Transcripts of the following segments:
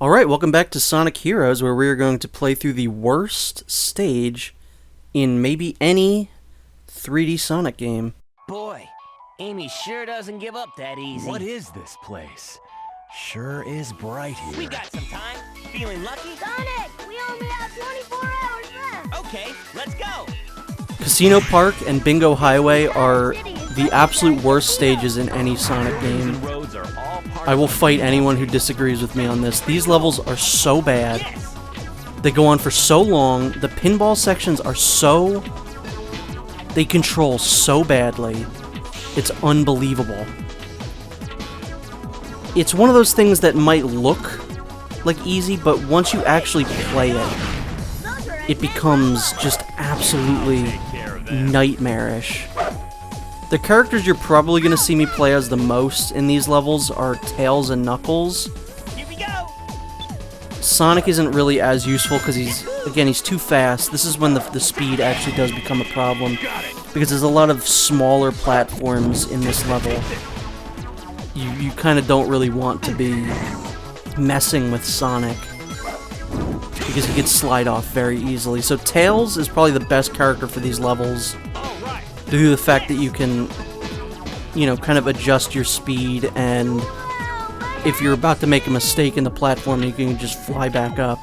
Alright, welcome back to Sonic Heroes, where we are going to play through the worst stage in maybe any 3D Sonic game. Boy, Amy sure doesn't give up that easy. What is this place? Sure is bright here. We got some time. Feeling lucky? Sonic, we only have 24 hours left. Okay, let's go. Casino Park and Bingo Highway are the absolute worst stages in any Sonic game. Roads are all part I will fight anyone who disagrees with me on this. These levels are so bad. They go on for so long. The pinball sections are so... They control so badly. It's unbelievable. It's one of those things that might look like easy, but once you actually play it, it becomes just absolutely nightmarish. The characters you're probably going to see me play as the most in these levels are Tails and Knuckles. Here we go. Sonic isn't really as useful because he's too fast. This is when the speed actually does become a problem, because there's a lot of smaller platforms in this level. You kind of don't really want to be messing with Sonic, because he gets slide off very easily. So Tails is probably the best character for these levels, due to the fact that you can, kind of adjust your speed, and if you're about to make a mistake in the platform, you can just fly back up.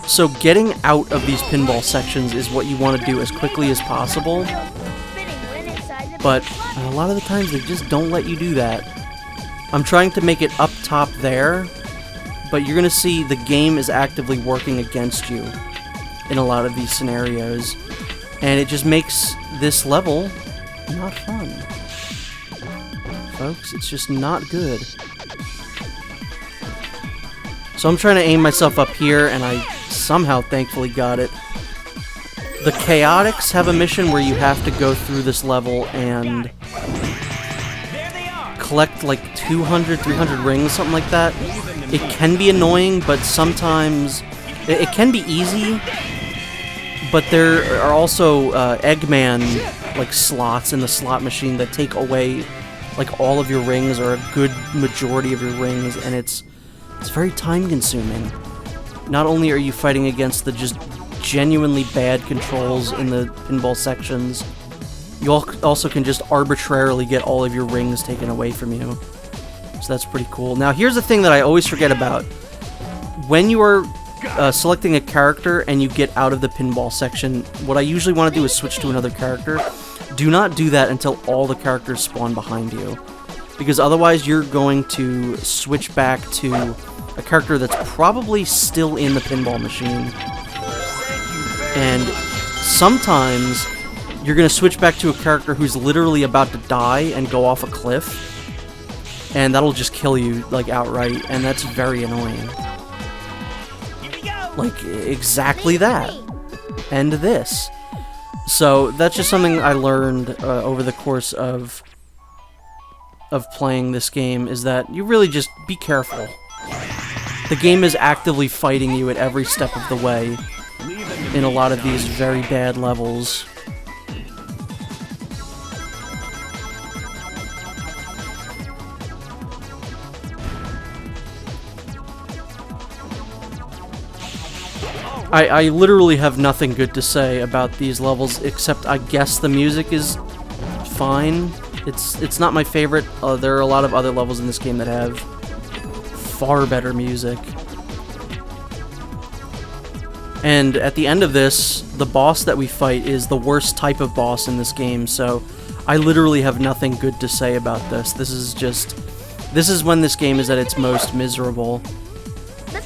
So getting out of these pinball sections is what you want to do as quickly as possible, but a lot of the times they just don't let you do that. I'm trying to make it up top there, but you're going to see the game is actively working against you in a lot of these scenarios, and it just makes this level not fun. Folks, it's just not good. So I'm trying to aim myself up here, and I somehow thankfully got it. The Chaotix have a mission where you have to go through this level and collect like 200, 300 rings, something like that. It can be annoying, but sometimes it can be easy. But there are also Eggman like slots in the slot machine that take away like all of your rings, or a good majority of your rings, and it's very time consuming. Not only are you fighting against the just genuinely bad controls in the pinball sections, you also can just arbitrarily get all of your rings taken away from you. So that's pretty cool. Now here's the thing that I always forget about. When you are selecting a character and you get out of the pinball section, what I usually want to do is switch to another character. Do not do that until all the characters spawn behind you, because otherwise you're going to switch back to a character that's probably still in the pinball machine. And sometimes you're going to switch back to a character who's literally about to die and go off a cliff, and that'll just kill you like outright, and that's very annoying. Like, exactly that. And this. So, that's just something I learned over the course of playing this game, is that you really just be careful. The game is actively fighting you at every step of the way in a lot of these very bad levels. I literally have nothing good to say about these levels, except I guess the music is fine. It's not my favorite. There are a lot of other levels in this game that have far better music. And at the end of this, the boss that we fight is the worst type of boss in this game, so I literally have nothing good to say about this. This is when this game is at its most miserable.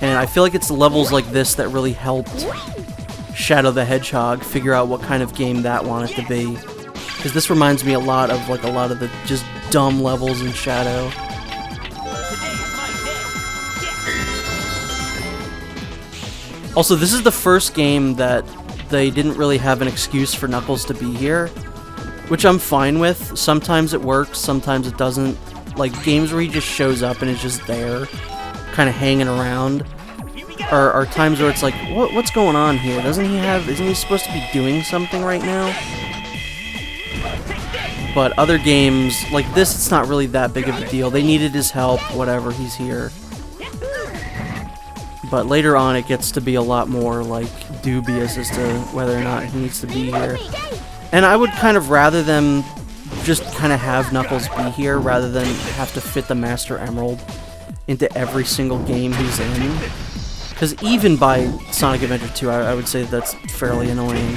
And I feel like it's levels like this that really helped Shadow the Hedgehog figure out what kind of game that wanted to be. Because this reminds me a lot of like a lot of the just dumb levels in Shadow. Also, this is the first game that they didn't really have an excuse for Knuckles to be here, which I'm fine with. Sometimes it works, sometimes it doesn't. Like games where he just shows up and is just there, kind of hanging around, are times where it's like, what's going on here? Isn't he supposed to be doing something right now? But other games, like this, it's not really that big of a deal. They needed his help, whatever, he's here. But later on, it gets to be a lot more, like, dubious as to whether or not he needs to be here. And I would kind of rather them just kind of have Knuckles be here, rather than have to fit the Master Emerald into every single game he's in. Because even by Sonic Adventure 2, I would say that's fairly annoying.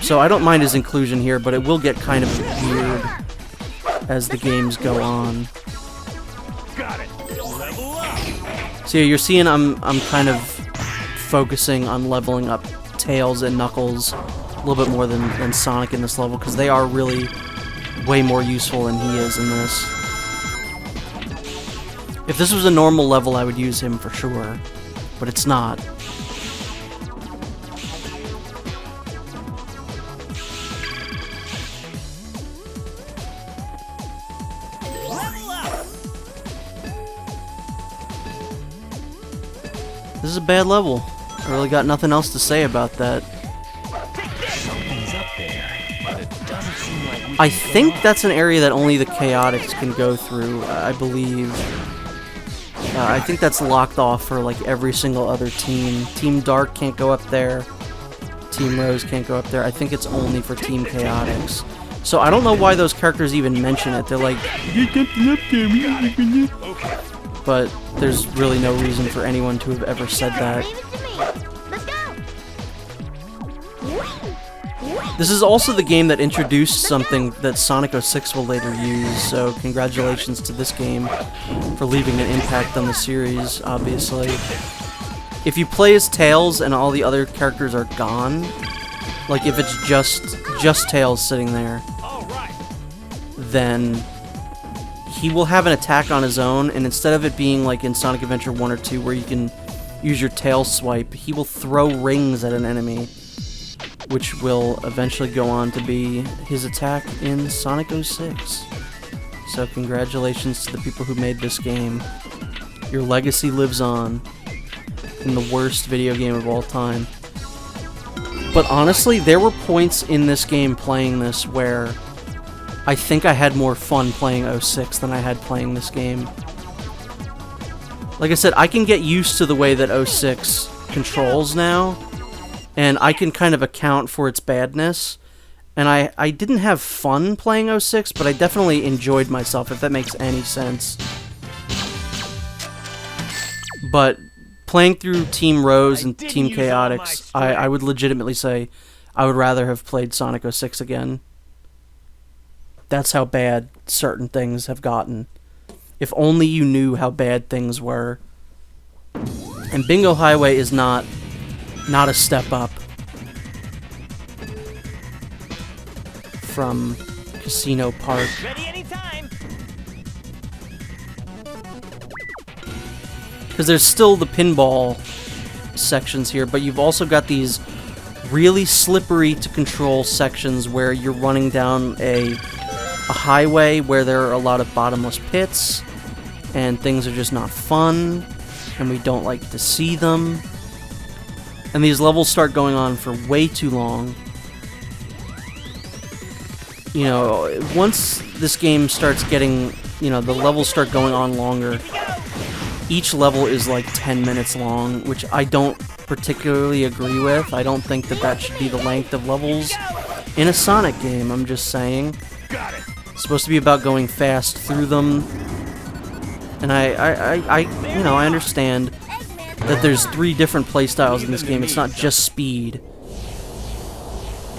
So I don't mind his inclusion here, but it will get kind of weird as the games go on. So yeah, you're seeing I'm kind of focusing on leveling up Tails and Knuckles a little bit more than Sonic in this level, because they are really way more useful than he is in this. If this was a normal level, I would use him for sure, but it's not. This is a bad level. I really got nothing else to say about that. I think that's an area that only the Chaotix can go through, I believe. I think that's locked off for like every single other team. Team Dark can't go up there. Team Rose can't go up there. I think it's only for Team Chaotix. So I don't know why those characters even mention it. They're like, but there's really no reason for anyone to have ever said that. This is also the game that introduced something that Sonic 06 will later use, so congratulations to this game for leaving an impact on the series, obviously. If you play as Tails and all the other characters are gone, like if it's just Tails sitting there, then he will have an attack on his own, and instead of it being like in Sonic Adventure 1 or 2 where you can use your tail swipe, he will throw rings at an enemy, which will eventually go on to be his attack in Sonic 06. So congratulations to the people who made this game. Your legacy lives on in the worst video game of all time. But honestly, there were points in this game playing this where I think I had more fun playing 06 than I had playing this game. Like I said, I can get used to the way that 06 controls now, and I can kind of account for its badness. And I didn't have fun playing 06, but I definitely enjoyed myself, if that makes any sense. But playing through Team Rose and Team Chaotix, I would legitimately say I would rather have played Sonic 06 again. That's how bad certain things have gotten. If only you knew how bad things were. And Bingo Highway is not a step up from Casino Park. Because there's still the pinball sections here, but you've also got these really slippery to control sections where you're running down a highway where there are a lot of bottomless pits, and things are just not fun, and we don't like to see them. And these levels start going on for way too long. You know, once this game starts getting, you know, the levels start going on longer, each level is like 10 minutes long, which I don't particularly agree with. I don't think that that should be the length of levels in a Sonic game, I'm just saying. It's supposed to be about going fast through them. And you know, I understand that there's 3 different playstyles in this game. It's not just speed.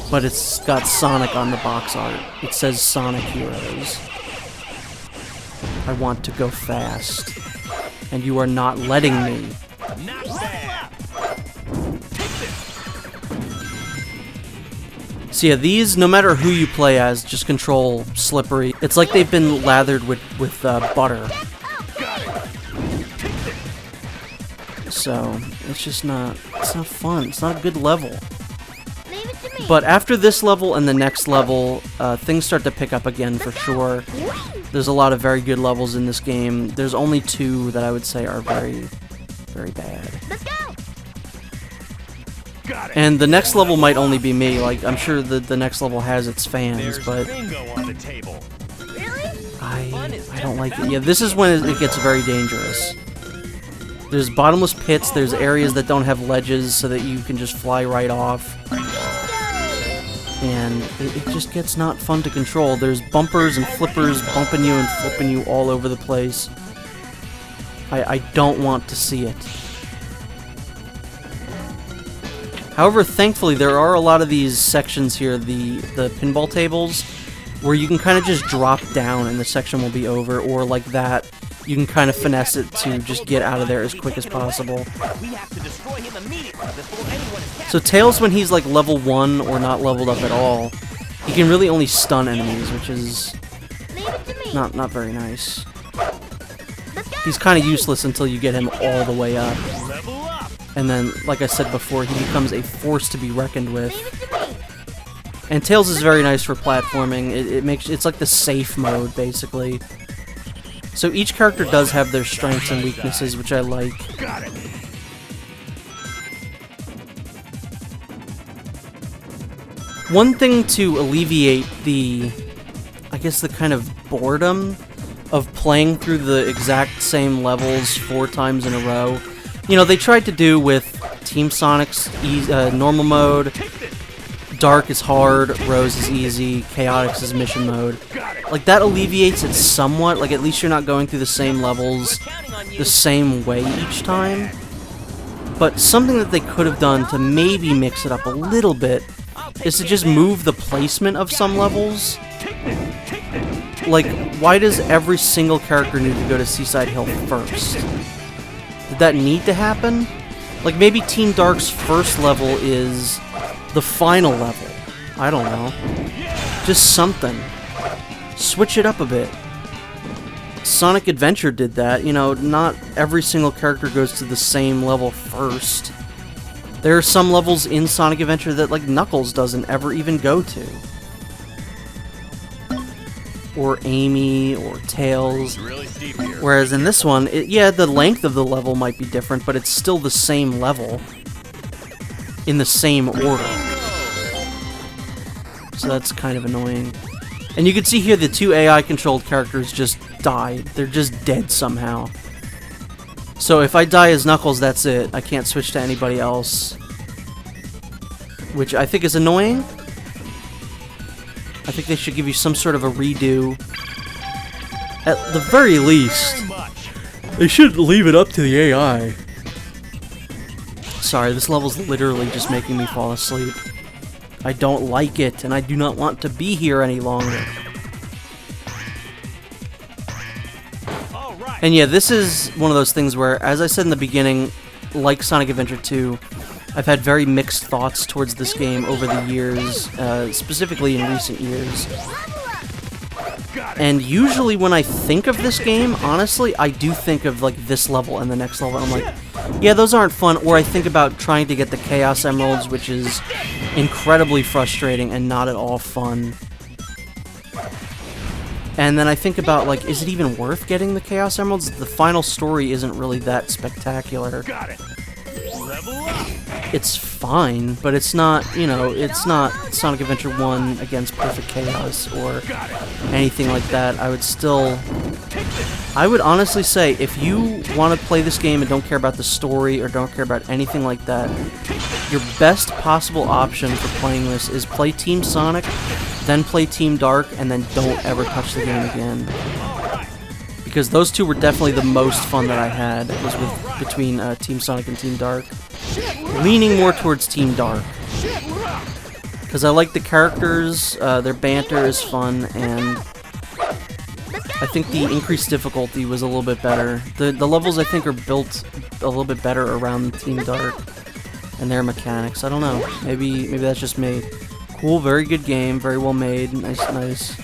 But it's got Sonic on the box art. It says Sonic Heroes. I want to go fast. And you are not letting me. So yeah, these, no matter who you play as, just control slippery. It's like they've been lathered with butter. So, it's just not, it's not fun. It's not a good level. But after this level and the next level, things start to pick up again for sure. There's a lot of very good levels in this game. There's only 2 that I would say are very, very bad. Let's go. And the next level might only be me. Like, I'm sure the next level has its fans, but I don't like it. Yeah, this is when it gets very dangerous. There's bottomless pits, there's areas that don't have ledges so that you can just fly right off. And it just gets not fun to control. There's bumpers and flippers bumping you and flipping you all over the place. I don't want to see it. However, thankfully, there are a lot of these sections here, the pinball tables, where you can kind of just drop down and the section will be over, or like that, you can kind of finesse it to just get out of there as quick as possible. So Tails, when he's like level 1 or not leveled up at all, he can really only stun enemies, which is not very nice. He's kind of useless until you get him all the way up. And then, like I said before, he becomes a force to be reckoned with. And Tails is very nice for platforming. It's like the safe mode, basically. So each character does have their strengths and weaknesses, which I like. One thing to alleviate I guess the kind of boredom of playing through the exact same levels 4 times in a row. You know, they tried to do with Team Sonic's normal mode, Dark is hard, Rose is easy, Chaotix is mission mode. Like, that alleviates it somewhat, like at least you're not going through the same levels the same way each time. But something that they could have done to maybe mix it up a little bit is to just move the placement of some levels. Like, why does every single character need to go to Seaside Hill first? Did that need to happen? Like, maybe Team Dark's first level is the final level. I don't know. Just something. Switch it up a bit. Sonic Adventure did that. You know, not every single character goes to the same level first. There are some levels in Sonic Adventure that, like, Knuckles doesn't ever even go to. Or Amy, or Tails. Whereas in this one, yeah, the length of the level might be different, but it's still the same level. In the same order. So that's kind of annoying. And you can see here the 2 AI-controlled characters just died. They're just dead somehow. So if I die as Knuckles, that's it. I can't switch to anybody else. Which I think is annoying. I think they should give you some sort of a redo. At the very least, they should leave it up to the AI. Sorry, this level's literally just making me fall asleep. I don't like it, and I do not want to be here any longer. And yeah, this is one of those things where, as I said in the beginning, like Sonic Adventure 2, I've had very mixed thoughts towards this game over the years, specifically in recent years. And usually when I think of this game, honestly, I do think of like this level and the next level, and I'm like, yeah, those aren't fun. Or I think about trying to get the Chaos Emeralds, which is incredibly frustrating and not at all fun. And then I think about, like, is it even worth getting the Chaos Emeralds? The final story isn't really that spectacular. Got it. Level up. It's fine, but it's not, you know, it's not Sonic Adventure 1 against Perfect Chaos or anything like that. I would honestly say, if you want to play this game and don't care about the story or don't care about anything like that, your best possible option for playing this is play Team Sonic, then play Team Dark, and then don't ever touch the game again. Because those two were definitely the most fun that I had, was between Team Sonic and Team Dark. Leaning more towards Team Dark. Because I like the characters, their banter is fun, and I think the increased difficulty was a little bit better. The levels, I think, are built a little bit better around Team Dark and their mechanics. I don't know. Maybe that's just me. Cool, very good game, very well made, nice.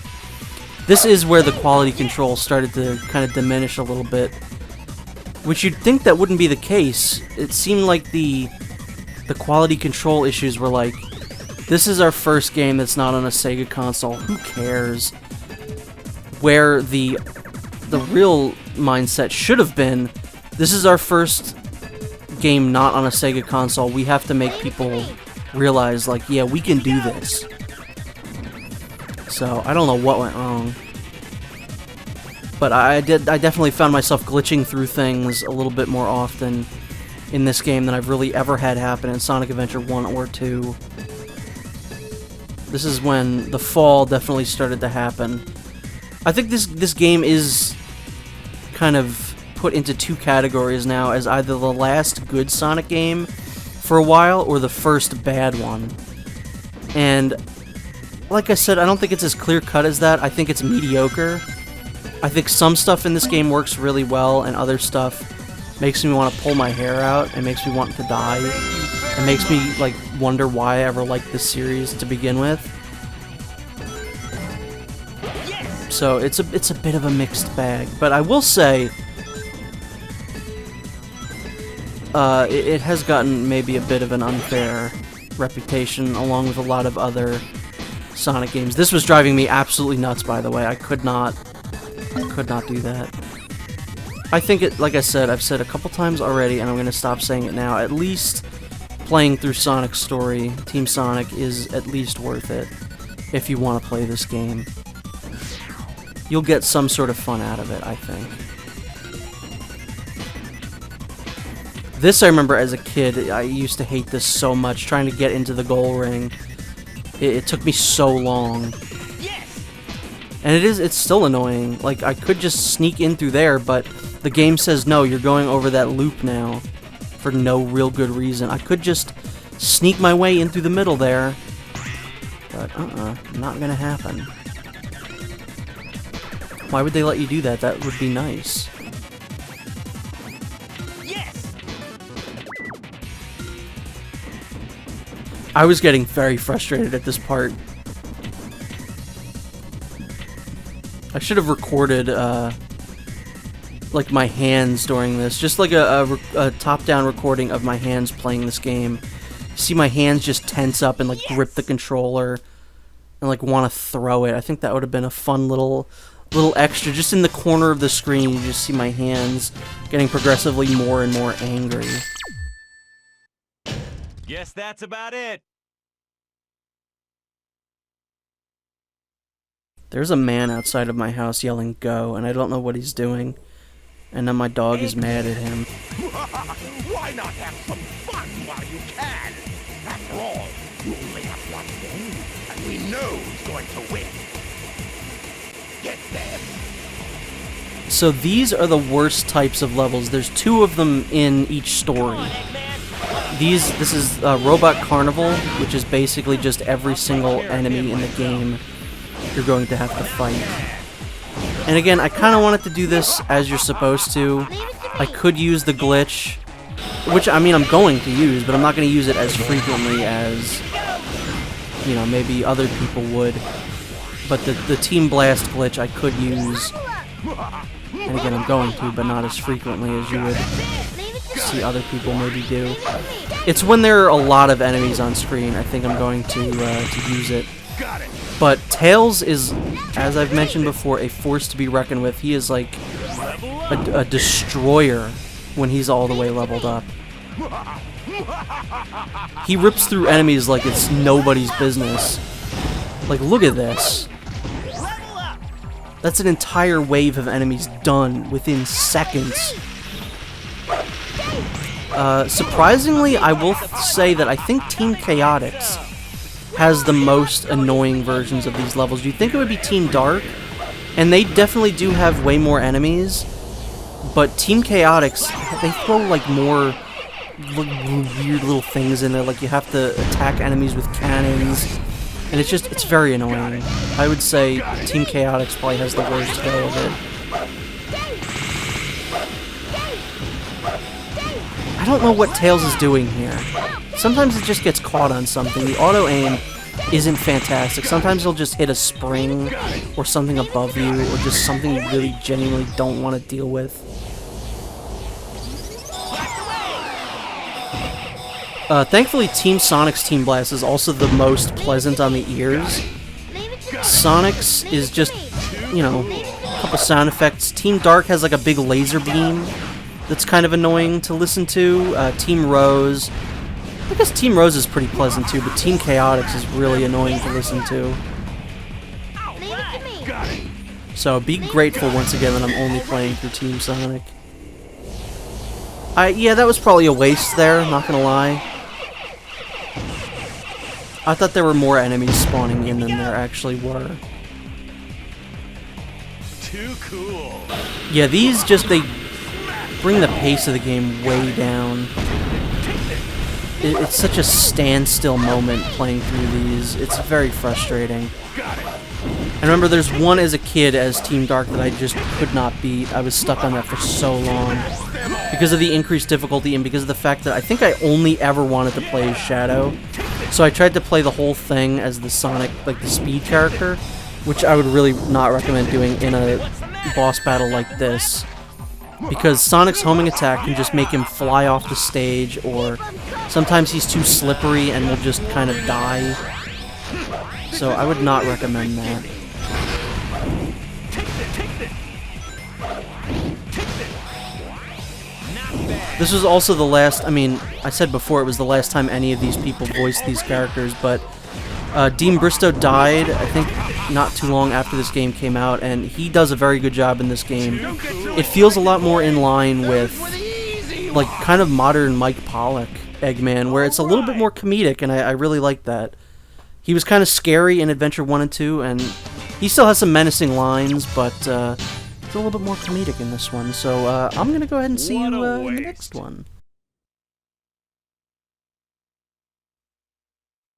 This is where the quality control started to kind of diminish a little bit. Which you'd think that wouldn't be the case. It seemed like the quality control issues were like, this is our first game that's not on a Sega console, who cares? Where the real mindset should have been, this is our first game not on a Sega console, we have to make people realize, like, yeah, we can do this. So, I don't know what went wrong. But I definitely found myself glitching through things a little bit more often in this game than I've really ever had happen in Sonic Adventure 1 or 2. This is when the fall definitely started to happen. I think this game is kind of put into two categories now, as either the last good Sonic game for a while or the first bad one. And like I said, I don't think it's as clear-cut as that. I think it's mediocre. I think some stuff in this game works really well, and other stuff makes me want to pull my hair out and makes me want to die. It makes me like wonder why I ever liked this series to begin with. So it's a bit of a mixed bag, but I will say it has gotten maybe a bit of an unfair reputation along with a lot of other Sonic games. This was driving me absolutely nuts, by the way. I could not do that. I think it, like I said, I've said a couple times already, and I'm going to stop saying it now. At least playing through Sonic's story, Team Sonic, is at least worth it if you want to play this game. You'll get some sort of fun out of it, I think. This I remember as a kid, I used to hate this so much, trying to get into the goal ring. It took me so long. And it's still annoying. Like, I could just sneak in through there, but the game says, no, you're going over that loop now for no real good reason. I could just sneak my way in through the middle there, but not gonna happen. Why would they let you do that? That would be nice. I was getting very frustrated at this part. I should have recorded, like, my hands during this. Just like a top-down recording of my hands playing this game. See my hands just tense up and, like, grip the controller and, like, want to throw it. I think that would have been a fun little extra. Just in the corner of the screen, you just see my hands getting progressively more and more angry. Guess that's about it. There's a man outside of my house yelling "go," and I don't know what he's doing. And then my dog is mad at him. Why not have some fun while you can? After all, you only have one game, and we know who's going to win. Get them! So these are the worst types of levels. There's two of them in each story. This is Robot Carnival, which is basically just every single enemy in the game you're going to have to fight. And again, I kind of wanted to do this as you're supposed to. I could use the glitch, which, I mean, I'm going to use, but I'm not going to use it as frequently as, you know, maybe other people would. But the Team Blast glitch I could use, and again, I'm going to, but not as frequently as you would see other people maybe do. It's when there are a lot of enemies on screen, I think I'm going to use it. But Tails is, as I've mentioned before, a force to be reckoned with. He is like a destroyer when he's all the way leveled up. He rips through enemies like it's nobody's business. Like, look at this. That's an entire wave of enemies done within seconds. Surprisingly, I will say that I think Team Chaotix has the most annoying versions of these levels. You'd think it would be Team Dark, and they definitely do have way more enemies, but Team Chaotix, they throw like more weird little things in there, like you have to attack enemies with cannons, and it's very annoying. I would say Team Chaotix probably has the worst go of it. I don't know what Tails is doing here. Sometimes it just gets caught on something. The auto-aim isn't fantastic. Sometimes he'll just hit a spring or something above you, or just something you really genuinely don't want to deal with. Thankfully, Team Sonic's Team Blast is also the most pleasant on the ears. Sonic's is just, you know, a couple sound effects. Team Dark has like a big laser beam that's kind of annoying to listen to. Team Rose. I guess Team Rose is pretty pleasant too, but Team Chaotix is really annoying to listen to. Leave it to me. So be grateful once again that I'm only playing through Team Sonic. Yeah, that was probably a waste there, not gonna lie. I thought there were more enemies spawning in than there actually were. Too cool. Yeah, these just, they bring the pace of the game way down. It's such a standstill moment playing through these. It's very frustrating. I remember there's one as a kid as Team Dark that I just could not beat. I was stuck on that for so long. Because of the increased difficulty and because of the fact that I think I only ever wanted to play as Shadow. So I tried to play the whole thing as the Sonic, like the speed character, which I would really not recommend doing in a boss battle like this. Because Sonic's homing attack can just make him fly off the stage, or sometimes he's too slippery and will just kind of die. So I would not recommend that. This was also the last, I mean, I said before it was the last time any of these people voiced these characters, but Dean Bristow died, I think, not too long after this game came out, and he does a very good job in this game. It feels a lot more in line with, like, kind of modern Mike Pollock Eggman, where it's a little bit more comedic, and I really like that. He was kind of scary in Adventure 1 and 2, and he still has some menacing lines, but it's a little bit more comedic in this one. So I'm going to go ahead and see you in the next one.